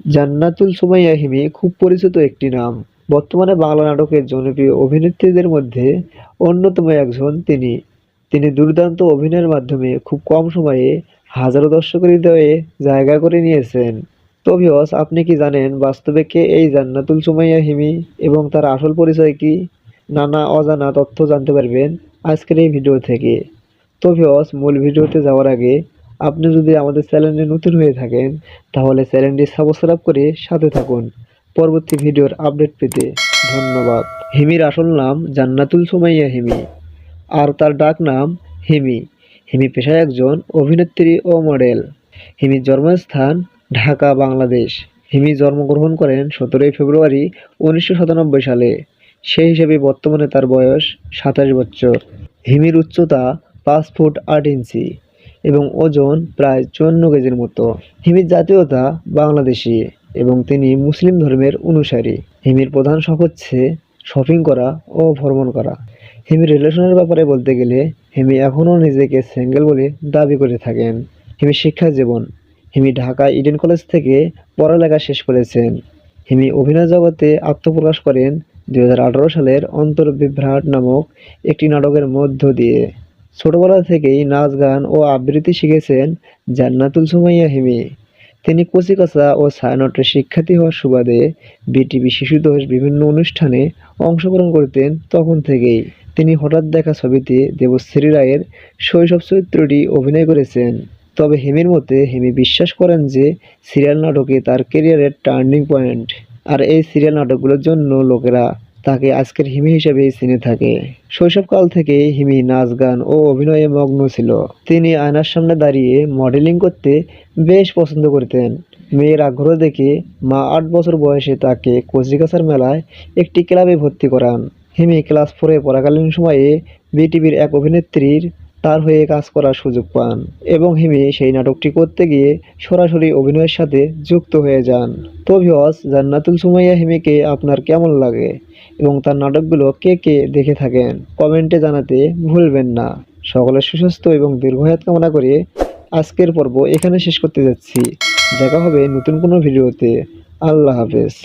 জান্নাতুল সুমাইয়া হিমি খুব পরিচিত একটি নাম। বর্তমানে বাংলা নাটকের জনপ্রিয় অভিনেত্রীদের মধ্যে অন্যতম একজন তিনি। তিনি দুর্দান্ত অভিনয়ের মাধ্যমে খুব কম সময়ে হাজারো দর্শকের হৃদয়ে জায়গা করে নিয়েছেন। তো ভিউয়ার্স, আপনি কি জানেন বাস্তবে কে এই জান্নাতুল সুমাইয়া হিমি এবং তার আসল পরিচয় কি? নানা অজানা তথ্য জানতে পারবেন আজকের এই ভিডিও থেকে। তো ভিউয়ার্স, মূল ভিডিওতে যাওয়ার আগে আপনি যদি আমাদের চ্যানেলে নতুন হয়ে থাকেন তাহলে চ্যানেলটি সাবস্ক্রাইব করে সাথে থাকুন পরবর্তী ভিডিওর আপডেট পেতে। ধন্যবাদ। হিমির আসল নাম জান্নাতুল সুমাইয়া হিমি, আর তার ডাক নাম হিমি। হিমি পেশায় একজন অভিনেত্রী ও মডেল। হিমির জন্মস্থান ঢাকা, বাংলাদেশ। হিমি জন্মগ্রহণ করেন 17 ফেব্রুয়ারি 1997 সালে। সেই হিসেবে বর্তমানে তার বয়স 27 বছর। হিমির উচ্চতা 5 ফুট 8 ইঞ্চি এবং ওজন প্রায় 54 কেজির মতো। হিমির জাতীয়তা বাংলাদেশী এবং তিনি মুসলিম ধর্মের অনুসারী। হিমির প্রধান শখ হচ্ছে শপিং করা ও ভ্রমণ করা। হিমির রিলেশনের ব্যাপারে বলতে গেলে হিমি এখনও নিজেকে সিঙ্গেল বলে দাবি করে থাকেন। হিমির শিক্ষা জীবন। হিমি ঢাকা ইডেন কলেজ থেকে পড়ালেখা শেষ করেছেন। হিমি অভিনয় জগতে আত্মপ্রকাশ করেন 2018 সালের অন্তর্বিভ্রাট নামক একটি নাটকের মধ্য দিয়ে। ছোটবেলা থেকেই নাচ, গান ও আবৃত্তি শিখেছেন জান্নাতুল সুমাইয়া হিমি। তিনি কচিকাঁচা ও ছায়ানটের শিক্ষার্থী হওয়ার সুবাদে বিটিভি শিশুতোষ বিভিন্ন অনুষ্ঠানে অংশগ্রহণ করতেন তখন থেকেই। তিনি হঠাৎ দেখা ছবিতে দেবশ্রী রায়ের শৈশব চরিত্রটি অভিনয় করেছেন। তবে হিমির মতে হিমি বিশ্বাস করেন যে সিরিয়াল নাটকে তার ক্যারিয়ারের টার্নিং পয়েন্ট, আর এই সিরিয়াল নাটকগুলোর জন্য লোকেরা তাকে আজকের হিমি হিসেবেই চিনে থাকে। শৈশবকাল থেকেই হিমি নাচ, গান ও অভিনয়ে মগ্ন ছিল। তিনি আয়নার সামনে দাঁড়িয়ে মডেলিং করতে বেশ পছন্দ করতেন। মেয়ের আগ্রহ দেখে মা 8 বছর বয়সে তাকে কচিকাঁচার মেলায় একটি ক্লাবে ভর্তি করান। হিমি ক্লাস 4-এ পড়াকালীন সময়ে বিটিভির এক অভিনেত্রীর তার হয়ে কাজ করার সুযোগ পান এবং হিমি সেই নাটকটি করতে গিয়ে সরাসরি অভিনয়ের সাথে যুক্ত হয়ে যান। তো ভিউয়ার্স, জান্নাতুল সুমাইয়া হিমিকে আপনার কেমন লাগে এবং তার নাটকগুলো কে কে দেখে থাকেন কমেন্টে জানাতে ভুলবেন না। সকলের সুস্বাস্থ্য এবং দীর্ঘায়ু কামনা করে আজকের পর্ব এখানে শেষ করতে যাচ্ছি। দেখা হবে নতুন কোনো ভিডিওতে। আল্লাহ হাফেজ।